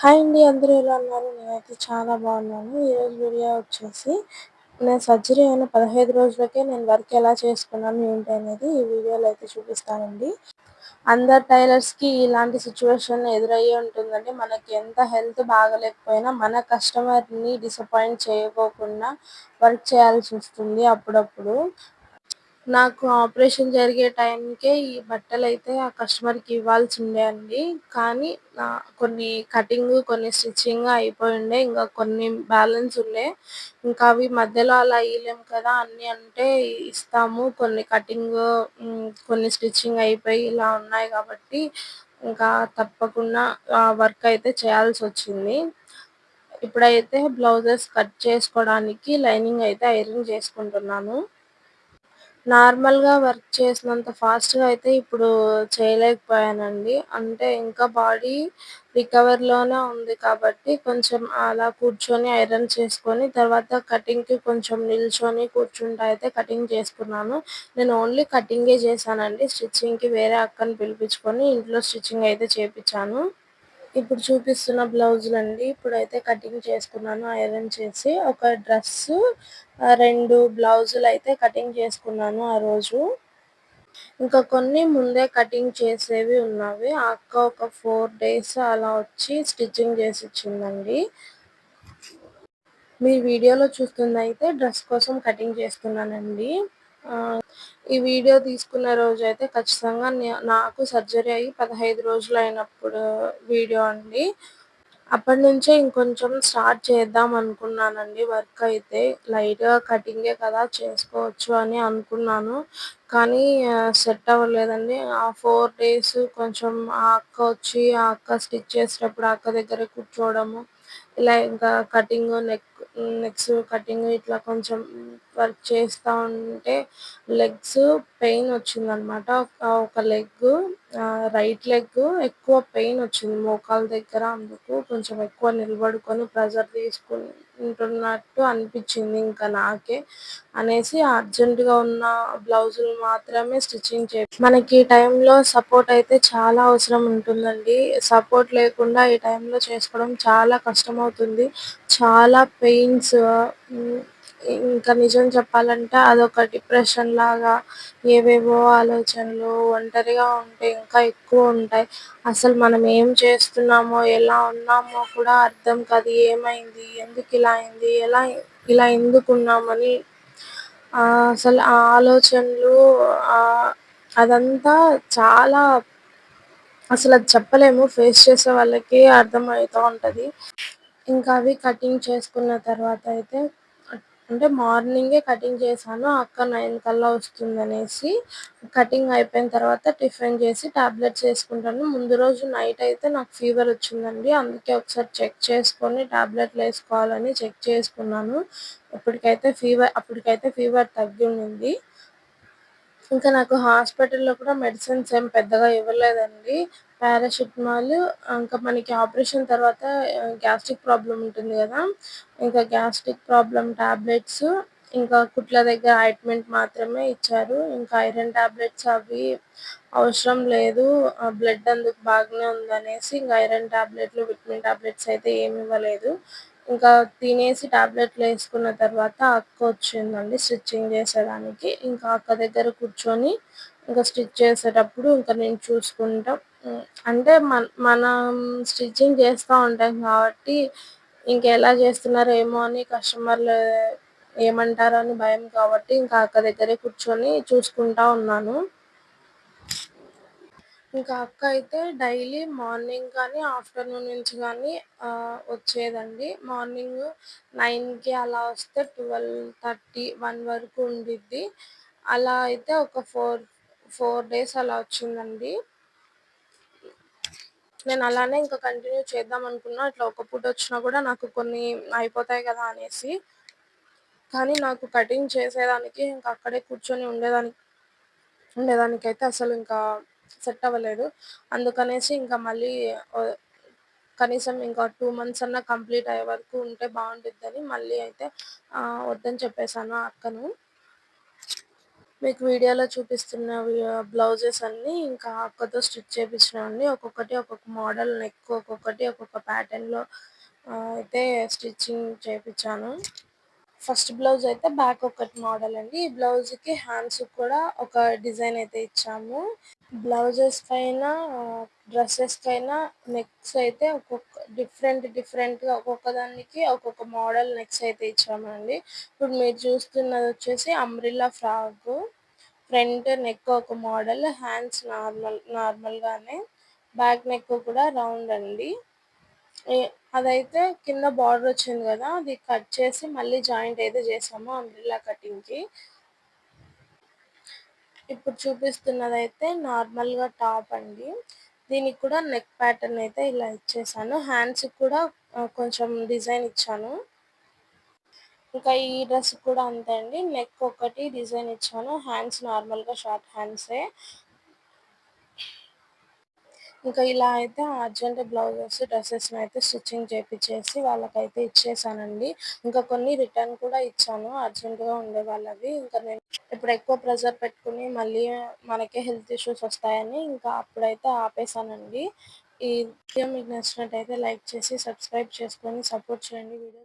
Hi అండి. అందరూ ఎలా ఉన్నారు? నేనైతే చాలా బాగున్నాను. ఈరోజు వీడియో వచ్చేసి నేను సర్జరీ అయిన 15 రోజులకే నేను వర్క్ ఎలా చేసుకున్నాను ఏంటి అనేది ఈ వీడియోలో అయితే చూపిస్తానండి. అందరు టైలర్స్‌కి ఇలాంటి సిట్యుయేషన్ ఎదురయ్యే ఉంటుందండి. మనకి ఎంత హెల్త్ బాగాలేకపోయినా మన కస్టమర్‌ని డిసప్పాయింట్ చేయకోకుండా వర్క్ చేయాల్సొస్తుంది అప్పుడప్పుడు. నాకు ఆపరేషన్ జరిగే టైంకే ఈ బట్టలైతే ఆ కస్టమర్‌కి ఇవ్వాల్సుండే అండి. కానీ కొన్ని కటింగు, కొన్ని స్టిచ్చింగ్ అయిపోయుండే. ఇంకా కొన్ని బ్యాలెన్స్ ఉండే. ఇంకా అవి మధ్యలో అలా ఇయలేము కదా! అన్నీ అంటే ఇస్తాము. కొన్ని కటింగు కొన్ని స్టిచ్చింగ్ అయిపోయి ఇలా ఉన్నాయి కాబట్టి ఇంకా తప్పకుండా వర్క్ అయితే చేయాల్సొచ్చింది. ఇప్పుడైతే బ్లౌజెస్ కట్ చేసుకోవడానికి లైనింగ్ అయితే ఐరన్ చేసుకుంటున్నాను. నార్మల్‌గా వర్క్ చేసినంత ఫాస్ట్‌గా అయితే ఇప్పుడు చేయలేకపోయానండి. అంటే ఇంకా బాడీ రికవర్‌లోనే ఉంది కాబట్టి కొంచెం అలా కూర్చొని ఐరన్ చేసుకొని తర్వాత కటింగ్‌కి కొంచెం నిల్చొని కూర్చుంటా అయితే కటింగ్ చేసుకున్నాను. నేను ఓన్లీ కటింగే చేశానండి. స్టిచ్చింగ్‌కి వేరే అక్కని పిలిపించుకొని ఇంట్లో స్టిచ్చింగ్ అయితే చేపిచ్చాను. ఇప్పుడు చూపిస్తున్న బ్లౌజులండి. ఇప్పుడైతే కటింగ్ చేసుకున్నాను ఐరన్ చేసి. ఒక డ్రెస్సు 2 బ్లౌజులైతే కటింగ్ చేసుకున్నాను ఆ రోజు. ఇంకా కొన్ని ముందే కటింగ్ చేసేవి ఉన్నవి. ఆ అక్క ఒక 4 డేస్ అలా వచ్చి స్టిచ్చింగ్ చేసిచ్చిందండి. మీరు వీడియోలో చూస్తుందయితే డ్రెస్ కోసం కటింగ్ చేస్తున్నానండి. ఈ వీడియో తీసుకున్న రోజైతే ఖచ్చితంగా నాకు సర్జరీ అయ్యి 15 రోజులైనప్పుడు వీడియో అండి. అప్పటినుంచే ఇంకొంచెం స్టార్ట్ చేద్దాం అనుకున్నానండి వర్క్ అయితే. లైట్‌గా కటింగే కదా చేసుకోవచ్చు అని అనుకున్నాను. కానీ సెట్ అవ్వలేదండి. ఆ 4 డేస్ కొంచెం ఆ అక్క వచ్చి, ఆ అక్క స్టిచ్ చేసేటప్పుడు ఆ అక్క దగ్గరే కూర్చోవడము. ఇలా ఇంకా కటింగు, నెక్స్ కటింగ్ ఇట్లా కొంచెం వర్క్ చేస్తా ఉంటే లెగ్స్ పెయిన్ వచ్చిందనమాట. ఒక లెగ్గు రైట్ లెగ్ ఎక్కువ పెయిన్ వచ్చింది మోకాళ్ళ దగ్గర. అందుకు కొంచెం ఎక్కువ నిలబడుకొని ప్రెషర్ తీసుకుంటున్నట్టు అనిపించింది ఇంకా నాకే. అనేసి అర్జెంట్‌గా ఉన్న బ్లౌజులు మాత్రమే స్టిచ్చింగ్ మనకి ఈ టైంలో సపోర్ట్ అయితే చాలా అవసరం ఉంటుందండి. సపోర్ట్ లేకుండా ఈ టైంలో చేసుకోవడం చాలా కష్టమవుతుంది. చాలా పెయిన్స్ ఇంకా నిజం చెప్పాలంటే అదొక డిప్రెషన్ లాగా ఏవేవో ఆలోచనలు ఒంటరిగా ఉంటే ఇంకా ఎక్కువ ఉంటాయి. అసలు మనం ఏం చేస్తున్నామో, ఎలా ఉన్నామో కూడా అర్థం కాదు. ఏమైంది? ఎందుకు ఇలా అయింది? ఇలా ఎందుకున్నామని అసలు ఆ ఆలోచనలు అదంతా చాలా అసలది చెప్పలేము. ఫేస్ చేసే వాళ్ళకి అర్థమవుతా ఉంటది. ఇంకా అవి కటింగ్ చేసుకున్న తర్వాత అయితే అంటే మార్నింగే కటింగ్ చేశాను. అక్క 9 కల్లా వస్తుందనేసి. కటింగ్ అయిపోయిన తర్వాత టిఫిన్ చేసి టాబ్లెట్స్ ఏసుకుంటాను. ముందు రోజు నైట్ అయితే నాకు ఫీవర్ వచ్చిందండి. అందుకే ఒకసారి చెక్ చేసుకొని టాబ్లెట్‌లేసుకోవాలని చెక్ చేసుకున్నాను. అప్పటికైతే ఫీవర్ తగ్గుండింది. ఇంకా నాకు హాస్పిటల్‌లో కూడా మెడిసిన్స్ ఏం పెద్దగా ఇవ్వలేదండి. పారాసిటమాల్ ఇంకా మనకి ఆపరేషన్ తర్వాత గ్యాస్ట్రిక్ ప్రాబ్లమ్ ఉంటుంది గదా! ఇంకా గ్యాస్ట్రిక్ ప్రాబ్లమ్ టాబ్లెట్స్, ఇంకా కుట్ల దగ్గర ఆయింట్‌మెంట్ మాత్రమే ఇచ్చారు. ఇంకా ఐరన్ టాబ్లెట్స్ అవి అవసరం లేదు. బ్లడ్ అందుకు బాగానే ఉందనేసి ఇంక ఐరన్ టాబ్లెట్లు, విటమిన్ టాబ్లెట్స్ అయితే ఏమి ఇవ్వలేదు. ఇంకా తినేసి టాబ్లెట్‌లేసుకున్న తర్వాత అక్క వచ్చిందండి స్టిచ్చింగ్ చేసేదానికి. ఇంకా అక్క దగ్గర కూర్చొని ఇంకా స్టిచ్ చేసేటప్పుడు ఇంకా నేను చూసుకుంటా అంటే మనం స్టిచ్చింగ్ చేస్తా ఉంటాం కాబట్టి ఇంకెలా చేస్తున్నారో ఏమో అని కస్టమర్‌లు ఏమంటారో అని భయం కాబట్టి ఇంకా అక్క దగ్గరే కూర్చొని చూసుకుంటా ఉన్నాను. ఇంకా అక్క అయితే డైలీ మార్నింగ్ కానీ, ఆఫ్టర్‌నూన్ నుంచి గానీ వచ్చేదండి. మార్నింగ్ 9కి అలా వస్తే 12:30, 1 వరకు ఉండిద్ది. అలా అయితే ఒక 4 డేస్ అలా వచ్చిందండి. నేను అలానే ఇంకా కంటిన్యూ చేద్దాం అనుకున్నా. ఇట్లా ఒక పూట వచ్చినా కూడా నాకు కొన్ని అయిపోతాయి కదా అనేసి. కానీ నాకు కటింగ్ చేసేదానికి ఇంకా అక్కడే కూర్చొని ఉండేదానికైతే అసలు ఇంకా సెట్ అవ్వలేదు. అందుకనేసి ఇంకా మళ్ళీ ఆహ్, కనీసం ఇంకా 2 మంత్స్ అన్నా కంప్లీట్ అయ్యే వరకు ఉంటే బావుండిద్దని మళ్ళీ అయితే వద్దని చెప్పేసాను ఆ అక్కను. మీకు వీడియోలో చూపిస్తున్న బ్లౌజెస్ అన్నీ ఇంకా అక్కతో స్టిచ్ చేపించినవండి. ఒక్కొక్కటి ఒక్కొక్క మోడల్ నెక్ ఒక్కొక్కటి ఒక్కొక్క ప్యాటర్న్‌లో అయితే స్టిచ్చింగ్ చేపించాను. ఫస్ట్ బ్లౌజ్ అయితే బ్యాక్ ఒకటి మోడల్ అండి. ఈ బ్లౌజ్‌కి హ్యాండ్స్‌కి కూడా ఒక డిజైన్ అయితే ఇచ్చాము. బ్లౌజెస్‌కైనా, డ్రెసెస్‌కైనా నెక్స్ అయితే డిఫరెంట్‌గా ఒక్కొక్క దానికి ఒక్కొక్క మోడల్ నెక్స్ అయితే ఇచ్చామండి. ఇప్పుడు మీరు చూస్తున్నదొచ్చేసి అంబ్రెల్లా ఫ్రాకు. ఫ్రంట్ నెక్ ఒక మోడల్, హ్యాండ్స్ నార్మల్‌గానే, బ్యాక్ నెక్ కూడా రౌండ్ అండి. ఎ అదైతే కింద బార్డర్ వచ్చింది గదా! అది కట్ చేసి మళ్ళీ జాయింట్ అయితే చేసాము అంబ్రెల్లా కటింగ్‌కి. ఇప్పుడు చూపిస్తున్నదైతే నార్మల్‌గా టాప్ అండి. దీనికి కూడా నెక్ ప్యాటర్న్ అయితే ఇలా ఇచ్చేసాను. హ్యాండ్స్‌కి కూడా కొంచెం డిజైన్ ఇచ్చాను. ఇంకా ఈ డ్రెస్ కూడా అంతే అండి. నెక్ ఒకటి డిజైన్ ఇచ్చాను. హ్యాండ్స్ నార్మల్‌గా షార్ట్ హ్యాండ్సే. ఇంకా ఇలా అయితే అర్జెంట్ డ్రెసెస్‌నైతే స్టిచ్చింగ్ చేపిచ్చేసి వాళ్ళకైతే ఇచ్చేసానండి. ఇంకా కొన్ని రిటర్న్ కూడా ఇచ్చాను. అర్జెంట్‌గా ఉండే వాళ్ళవి. ఇంకా నేను ఇప్పుడు ఎక్కువ ప్రెషర్ పెట్టుకొని మళ్ళీ మనకే హెల్త్ ఇష్యూస్ వస్తాయని ఇంకా అప్పుడైతే ఆపేసానండి. ఈ వీడియో మీకు నచ్చినట్టయితే లైక్ చేసి, సబ్స్క్రైబ్ చేసుకొని సపోర్ట్ చేయండి. వీడియో